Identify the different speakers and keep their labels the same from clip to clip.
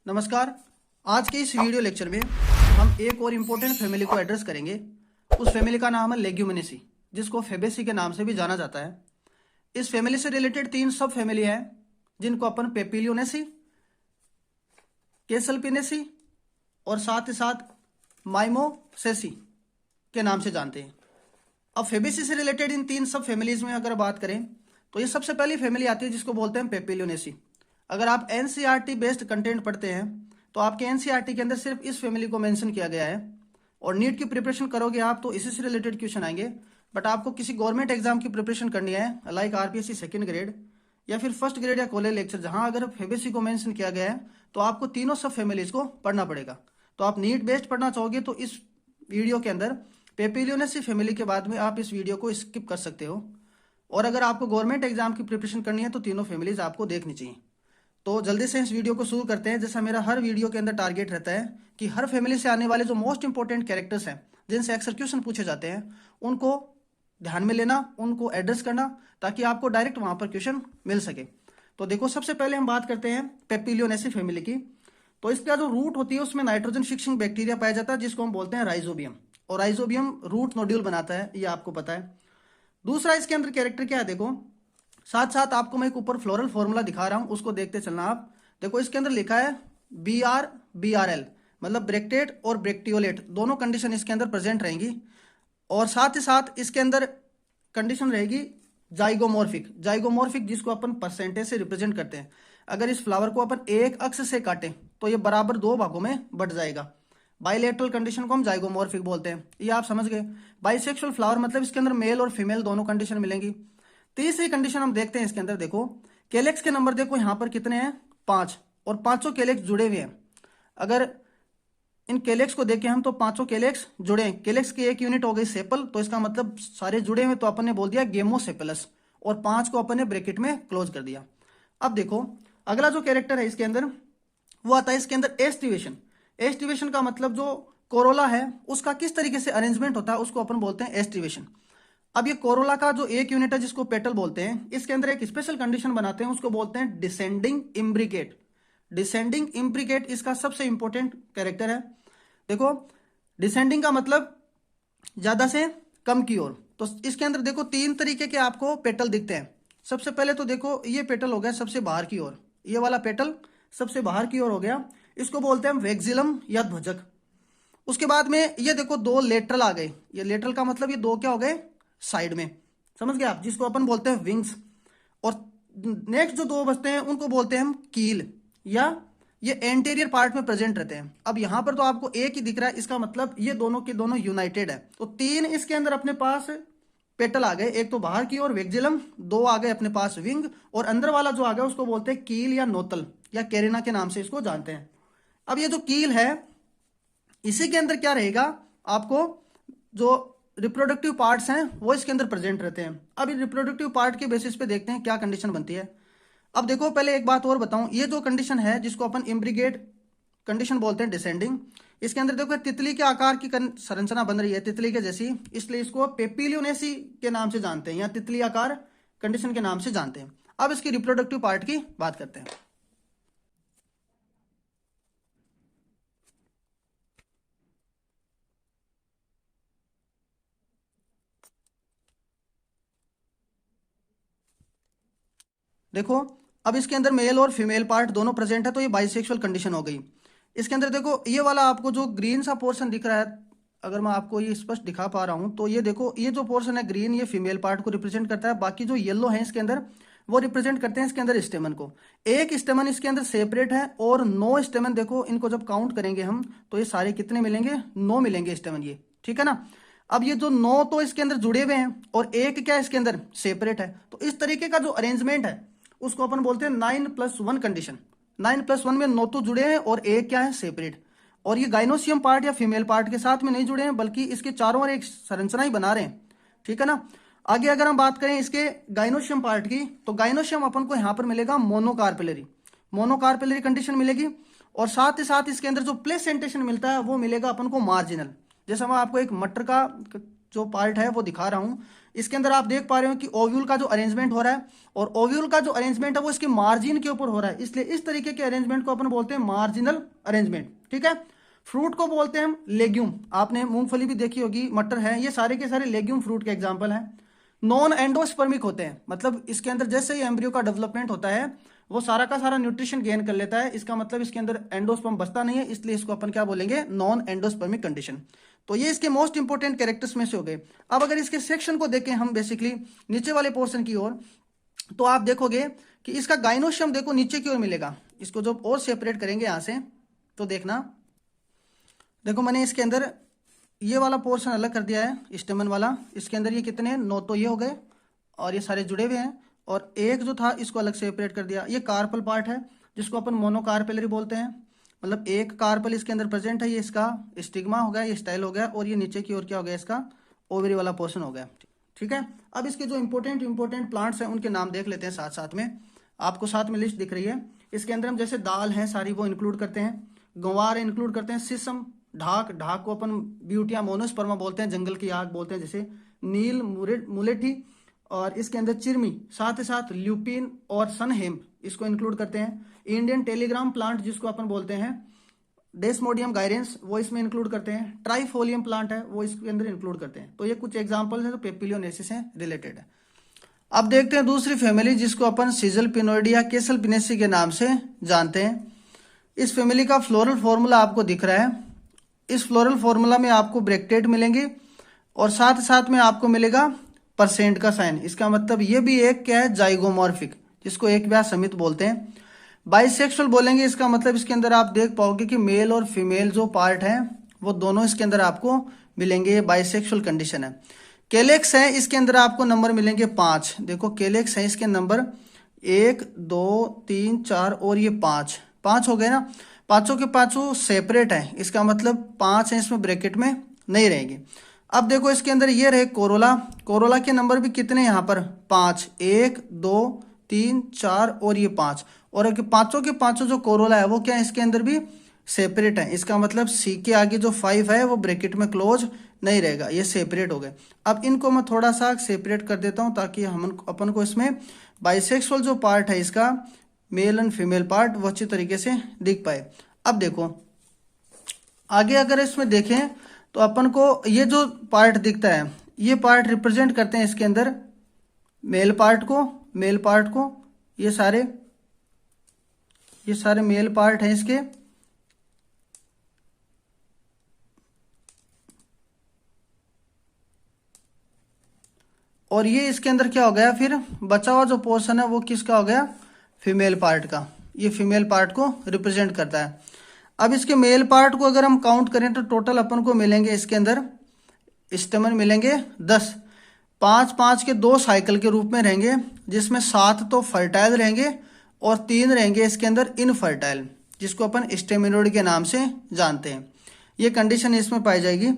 Speaker 1: नमस्कार। आज के इस वीडियो लेक्चर में हम एक और इम्पोर्टेंट फैमिली को एड्रेस करेंगे। उस फैमिली का नाम है लेग्यूमिनेसी, जिसको फेबेसी के नाम से भी जाना जाता है। इस फैमिली से रिलेटेड 3 सब फैमिली हैं, जिनको अपन पेपिलियोनेसी, कैसलपिनेसी और साथ ही साथ माइमोसेसी के नाम से जानते हैं। अब फेबेसी से रिलेटेड इन 3 सब फैमिलीज में अगर बात करें तो ये सबसे पहली फैमिली आती है जिसको बोलते हैं पेपिलियोनेसी। अगर आप एनसीईआरटी बेस्ड कंटेंट पढ़ते हैं तो आपके एनसीईआरटी के अंदर सिर्फ इस फैमिली को मेंशन किया गया है और नीट की प्रिपरेशन करोगे आप तो इसी से रिलेटेड क्वेश्चन आएंगे। बट आपको किसी गवर्नमेंट एग्जाम की प्रिपरेशन करनी है लाइक आरपीएससी सेकंड ग्रेड या फिर फर्स्ट ग्रेड या कॉलेज लेक्चर, जहां अगर फेबेसी को मेंशन किया गया है तो आपको तीनों सब फैमिलीज को पढ़ना पड़ेगा। तो आप नीट बेस्ड पढ़ना चाहोगे तो इस वीडियो के अंदर पेपिलियोनेसी फैमिली के बाद में आप इस वीडियो को स्किप कर सकते हो। और अगर आपको गवर्नमेंट एग्जाम की प्रिपरेशन करनी है तो तीनों फैमिलीज आपको देखनी चाहिए। तो जल्दी से इस वीडियो को शुरू करते हैं। जैसा मेरा हर वीडियो के अंदर टारगेट रहता है कि हर फैमिली से आने वाले जो मोस्ट इंपॉर्टेंट कैरेक्टर्स हैं जिनसे अक्सर क्वेश्चन पूछे जाते हैं उनको ध्यान में लेना, उनको एड्रेस करना, ताकि आपको डायरेक्ट वहां पर क्वेश्चन मिल सके। तो देखो, सबसे पहले हम बात करते हैं पेपिलियोनेसी फैमिली की। तो इसका जो रूट होती है उसमें नाइट्रोजन फिक्सिंग बैक्टीरिया पाया जाता है जिसको हम बोलते हैं राइजोबियम, और राइजोबियम रूट नोड्यूल बनाता है, ये आपको पता है। दूसरा इसके अंदर कैरेक्टर क्या है, देखो साथ साथ आपको मैं एक ऊपर फ्लोरल फॉर्मूला दिखा रहा हूं, उसको देखते चलना आप। देखो इसके अंदर लिखा है BR BRL, मतलब ब्रेक्टेट और ब्रेक्टियोलेट दोनों कंडीशन इसके अंदर प्रेजेंट रहेंगी। और साथ ही साथ इसके अंदर कंडीशन रहेगी जाइगोमॉर्फिक, जिसको अपन परसेंटेज से रिप्रेजेंट करते हैं। अगर इस फ्लावर को अपन एक अक्ष से काटें तो ये बराबर 2 भागों में बट जाएगा। बाइलेटरल कंडीशन को हम जाइगोमॉर्फिक बोलते हैं, ये आप समझ गए। बाइसेक्सुअल फ्लावर मतलब इसके अंदर मेल और फीमेल दोनों कंडीशन मिलेंगी। तीसरी कंडीशन हम देखते हैं इसके अंदर, देखो कैलेक्स के नंबर देखो यहाँ पर कितने हैं, 5, और पांचों कैलेक्स जुड़े हुए हैं। अगर इन कैलेक्स को देखें हम तो पांचों कैलेक्स जुड़े हैं। कैलेक्स की एक यूनिट हो गई सेपल, तो इसका मतलब सारे जुड़े हुए, तो अपन ने बोल दिया गेमोसेपलस, और 5 को अपन ने ब्रैकेट में क्लोज कर दिया। अब देखो अगला जो कैरेक्टर है इसके अंदर वो आता है इसके अंदर एस्टिवेशन। एस्टिवेशन का मतलब जो कोरोला है उसका किस तरीके से अरेंजमेंट होता है उसको अपन बोलते हैं एस्टिवेशन। अब ये कोरोला का जो एक यूनिट है जिसको पेटल बोलते हैं, इसके अंदर एक स्पेशल कंडीशन बनाते हैं, उसको बोलते हैं डिसेंडिंग इम्ब्रिकेट। डिसेंडिंग इम्ब्रिकेट इसका सबसे इंपॉर्टेंट कैरेक्टर है। देखो डिसेंडिंग का मतलब ज्यादा से कम की ओर। तो इसके अंदर देखो 3 तरीके के आपको पेटल दिखते हैं। सबसे पहले तो देखो ये पेटल हो गया सबसे बाहर की ओर, ये वाला पेटल सबसे बाहर की ओर हो गया, इसको बोलते हैं वेक्सिलम या ध्वजक। उसके बाद में ये देखो 2 लेटरल आ गए, ये लेटरल का मतलब ये 2 क्या हो गए, साइड में, समझ गए आप, जिसको अपन बोलते हैं विंग्स। और नेक्स्ट जो 2 बचते हैं उनको बोलते हैं हम कील, या ये एंटीरियर पार्ट में प्रेजेंट रहते हैं। अब यहां पर तो आपको एक ही दिख रहा है, इसका मतलब ये दोनों के दोनों यूनाइटेड है। तो 3 इसके अंदर अपने पास पेटल आ गए, एक तो बाहर की ओर वेक्सिलम, 2 आ गए अपने पास विंग, और अंदर वाला जो आ गया उसको बोलते हैं कील या नोतल या कैरिना के नाम से इसको जानते हैं। अब ये जो कील है इसी के अंदर क्या रहेगा, आपको जो रिप्रोडक्टिव पार्ट्स हैं वो इसके अंदर प्रेजेंट रहते हैं। अब रिप्रोडक्टिव पार्ट के बेसिस पे देखते हैं क्या कंडीशन बनती है। अब देखो पहले एक बात और बताऊं, ये जो कंडीशन है जिसको अपन इम्ब्रिगेट कंडीशन बोलते हैं डिसेंडिंग, इसके अंदर देखो तितली के आकार की संरचना बन रही है तितली के जैसी, इसलिए इसको पेपिलियोनेसी के नाम से जानते हैं या तितली आकार कंडीशन के नाम से जानते हैं। अब इसकी रिप्रोडक्टिव पार्ट की बात करते हैं। देखो अब इसके अंदर मेल और फीमेल पार्ट दोनों प्रेजेंट है, तो ये बाइसेक्सुअल कंडीशन हो गई। इसके अंदर देखो ये वाला आपको जो ग्रीन सा पोर्शन दिख रहा है, अगर मैं आपको ये स्पष्ट दिखा पा रहा हूं तो ये देखो ये जो पोर्शन है ग्रीन, ये फीमेल पार्ट को रिप्रेजेंट करता है। बाकी जो येलो है इसके अंदर वो रिप्रेजेंट करते हैं इसके अंदर स्टेमन को। एक स्टेमन इसके अंदर सेपरेट है और 9 स्टेमन, देखो इनको जब काउंट करेंगे हम तो ये सारे कितने मिलेंगे, 9 मिलेंगे स्टेमन, ये ठीक है ना। अब ये जो 9 तो इसके अंदर जुड़े हुए हैं और एक क्या इसके अंदर सेपरेट है, तो इस तरीके का जो अरेंजमेंट है उसको अपन बोलते हैं 9+1 कंडीशन। 9+1 में 9 तो जुड़े हैं और एक क्या है सेपरेट। और ये गाइनोसियम पार्ट या फीमेल पार्ट के साथ में नहीं जुड़े हैं, बल्कि इसके चारों ओर एक संरचना ही बना रहे हैं, ठीक है ना। आगे अगर हम बात करें इसके गाइनोसियम पार्ट की, तो गाइनोसियम अपन को यहां पर मिलेगा मोनोकार्पेलरी कंडीशन मिलेगी। और साथ ही साथ इसके अंदर जो प्लेसेंटेशन मिलता है वो मिलेगा अपन को मार्जिनल। जैसा मैं आपको एक मटर का जो पार्ट है वो दिखा रहा हूं, इसके अंदर आप देख पा रहे हो कि ओव्यूल का जो अरेंजमेंट हो रहा है, और ओव्यूल का जो अरेंजमेंट है वो इसके मार्जिन के ऊपर हो रहा है, इसलिए इस तरीके के अरेंजमेंट को अपन बोलते हैं मार्जिनल अरेंजमेंट। ठीक है। फ्रूट को बोलते हैं हम लेग्यूम। आपने मूंगफली भी देखी होगी, मटर है, ये सारे के सारे लेग्यूम फ्रूट के एग्जाम्पल हैं। नॉन एंडोस्पर्मिक होते हैं, मतलब इसके अंदर जैसे ही एम्ब्रियो का डेवलपमेंट होता है वो सारा का सारा न्यूट्रिशन गेन कर लेता है, इसका मतलब इसके अंदर एंडोस्पर्म बचता नहीं है, इसलिए इसको अपन क्या बोलेंगे, नॉन एंडोस्पर्मिक कंडीशन। तो ये इसके मोस्ट इंपोर्टेंट कैरेक्टर्स में से हो गए। अब अगर इसके सेक्शन को देखें हम बेसिकली नीचे वाले पोर्शन की ओर, तो आप देखोगे कि इसका गाइनोशियम देखो नीचे की ओर मिलेगा। इसको जब और सेपरेट करेंगे यहां से तो देखना, देखो मैंने इसके अंदर ये वाला पोर्शन अलग कर दिया है, स्टेमन वाला। इसके अंदर ये कितने 9 तो ये हो गए, और ये सारे जुड़े हुए हैं, और एक जो था इसको अलग सेपरेट कर दिया। ये कार्पल पार्ट है जिसको अपन मोनोकार्पेलरी बोलते हैं, मतलब एक कार्पल इसके अंदर प्रेजेंट है, ये इसका स्टिग्मा हो गया, ये स्टाइल हो गया, और ये नीचे की ओर क्या हो गया, इसका ओवरी वाला पोर्शन हो गया। ठीक है। अब इसके जो इंपॉर्टेंट प्लांट्स हैं उनके नाम देख लेते हैं साथ साथ में। आपको साथ में लिस्ट दिख रही है, इसके अंदर हम जैसे दाल है सारी वो इंक्लूड करते हैं, गंवार इंक्लूड करते हैं, सिसम, ढाक को अपन ब्यूटिया मोनोस्पर्मा बोलते हैं, जंगल की आग बोलते हैं जैसे, नील मुलेठी, और इसके अंदर चिरमी, साथ ही साथ ल्यूपिन और सनहेम इसको इंक्लूड करते हैं। इंडियन टेलीग्राम प्लांट जिसको अपन बोलते हैं डेस्मोडियम गायरेंस, वो इसमें इंक्लूड करते हैं। ट्राइफोलियम प्लांट है वो इसके अंदर इंक्लूड करते हैं। तो ये कुछ एग्जांपल्स हैं जो पेपिलियोनेसी से रिलेटेड है। अब देखते हैं दूसरी फैमिली जिसको अपन सीजल पिनोइडी या केसल पिनेसी के नाम से जानते हैं। इस फैमिली का फ्लोरल फॉर्मूला आपको दिख रहा है। इस फ्लोरल फॉर्मूला में आपको ब्रैकेट मिलेंगे और साथ साथ में आपको मिलेगा परसेंट का साइन। इसका मतलब ये भी एक क्या है, जाइगोमॉर्फिक, जिसको एक व्यास समित बोलते हैं। बाइसेक्सुअल बोलेंगे, इसका मतलब इसके अंदर आप देख पाओगे कि मेल और फीमेल जो पार्ट है वो दोनों इसके अंदर आपको मिलेंगे, ये बाइसेक्सुअल कंडीशन है। केलेक्स है, इसके अंदर आपको नंबर मिलेंगे 5। देखो केलेक्स है, इसके नंबर 1 2 3 4 और ये 5 हो गए ना। पांचों के पांचों सेपरेट है, इसका मतलब 5 है, इसमें ब्रैकेट में नहीं रहेंगे। अब देखो इसके अंदर ये रहे कोरोला के नंबर भी कितने यहाँ पर 5, 1 2 3 4 और ये 5, और पांचों के पांचों जो कोरोला है वो क्या है, इसके अंदर भी सेपरेट है। इसका मतलब सी के आगे जो 5 है वो ब्रैकेट में क्लोज नहीं रहेगा, ये सेपरेट हो गए। अब इनको मैं थोड़ा सा सेपरेट कर देता हूं ताकि हम अपन को इसमें बाइसेक्सुअल जो पार्ट है इसका मेल एंड फीमेल पार्ट वो अच्छी तरीके से दिख पाए। अब देखो आगे अगर इसमें देखें तो अपन को ये जो पार्ट दिखता है ये पार्ट रिप्रेजेंट करते हैं इसके अंदर मेल पार्ट को, ये सारे मेल पार्ट हैं इसके। और ये इसके अंदर क्या हो गया, फिर बचा हुआ जो पोर्शन है वो किसका हो गया, फीमेल पार्ट का। ये फीमेल पार्ट को रिप्रेजेंट करता है। अब इसके मेल पार्ट को अगर हम काउंट करें तो टोटल अपन को मिलेंगे इसके अंदर स्टेमन मिलेंगे 10। 5 के 2 साइकिल के रूप में रहेंगे, जिसमें 7 तो फर्टाइल रहेंगे और 3 रहेंगे इसके अंदर इनफर्टाइल, जिसको अपन स्टेमिनोइड के नाम से जानते हैं। ये कंडीशन इसमें पाई जाएगी।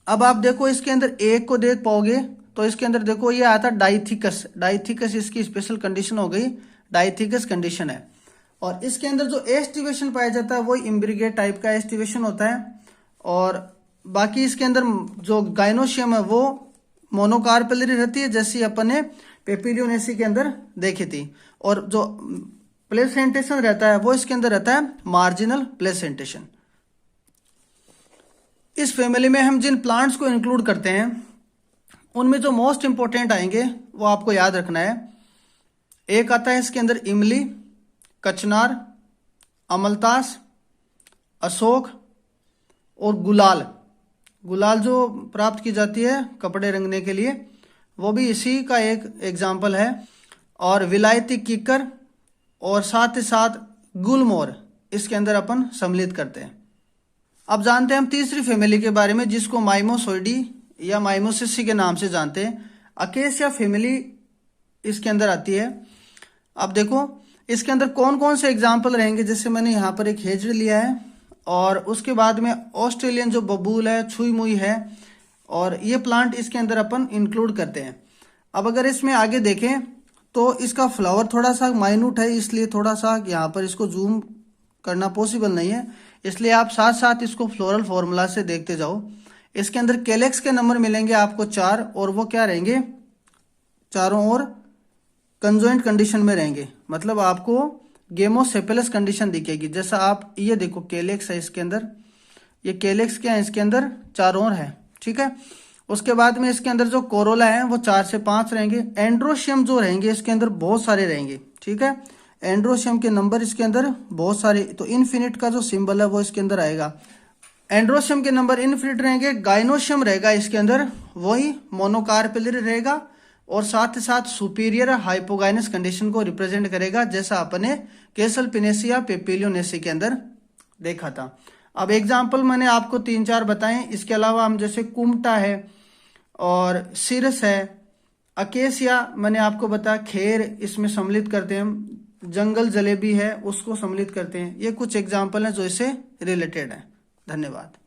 Speaker 1: अब आप देखो इसके अंदर एक को देख पाओगे तो इसके अंदर देखो ये आता डाइथिकस इसकी स्पेशल कंडीशन हो गई, डाइथिकस कंडीशन है। और इसके अंदर जो एस्टिवेशन पाया जाता है वो इम्ब्रिगेट टाइप का एस्टिवेशन होता है। और बाकी इसके अंदर जो गाइनोशियम है वो मोनोकार्पेलरी रहती है, जैसी अपन ने पेपिलियोनेसी के अंदर देखी थी। और जो प्लेसेंटेशन रहता है वो इसके अंदर रहता है मार्जिनल प्लेसेंटेशन। इस फैमिली में हम जिन प्लांट्स को इंक्लूड करते हैं उनमें जो मोस्ट इंपोर्टेंट आएंगे वो आपको याद रखना है। एक आता है इसके अंदर इमली, कचनार, अमलतास, अशोक और गुलाल जो प्राप्त की जाती है कपड़े रंगने के लिए, वो भी इसी का एक एग्जाम्पल है। और विलायती किकर और साथ ही साथ गुलमोर इसके अंदर अपन सम्मिलित करते हैं। अब जानते हैं हम तीसरी फैमिली के बारे में जिसको माइमोसोइडी या माइमोसिसी के नाम से जानते हैं। अकेसिया फैमिली इसके अंदर आती है। अब देखो इसके अंदर कौन कौन से एग्जाम्पल रहेंगे, जैसे मैंने यहाँ पर एक हेजर लिया है और उसके बाद में ऑस्ट्रेलियन जो बबूल है, छुई मुई है, और ये प्लांट इसके अंदर अपन इंक्लूड करते हैं। अब अगर इसमें आगे देखें तो इसका फ्लावर थोड़ा सा माइन्यूट है, इसलिए थोड़ा सा यहाँ पर इसको जूम करना पॉसिबल नहीं है, इसलिए आप साथ साथ इसको फ्लोरल फॉर्मूला से देखते जाओ। इसके अंदर कैलेक्स के नंबर मिलेंगे आपको 4 और वो क्या रहेंगे, चारों ओर कंजॉइंट कंडीशन में रहेंगे, मतलब आपको गेमोसेफेलस कंडीशन दिखेगी। जैसा आप ये देखो कैलेक्स है इसके अंदर, ये कैलेक्स क्या है इसके अंदर चारों ओर है, ठीक है। उसके बाद में इसके अंदर जो कोरोला है वो 4 से 5 रहेंगे। एंड्रोशियम जो रहेंगे इसके अंदर बहुत सारे रहेंगे, ठीक है। एंड्रोशियम के नंबर इसके अंदर बहुत सारे, तो इनफिनिट का जो सिंबल है वो इसके अंदर आएगा। एंड्रोशियम के नंबर इनफिनिट रहेंगे। गाइनोशियम रहेगा इसके अंदर, वही मोनोकार्पेलरी रहेगा और साथ ही साथ सुपीरियर हाइपोगाइनस कंडीशन को रिप्रेजेंट करेगा, जैसा अपने कैसलपिनेसी पेपिलियोनेसी के अंदर देखा था। अब एग्जाम्पल मैंने आपको 3-4 बताएं, इसके अलावा हम जैसे कुमटा है और सिरस है, अकेसिया मैंने आपको बताया खेर इसमें सम्मिलित करते हैं हम, जंगल जलेबी है उसको सम्मिलित करते हैं। ये कुछ एग्जाम्पल हैं जो इससे रिलेटेड है। धन्यवाद।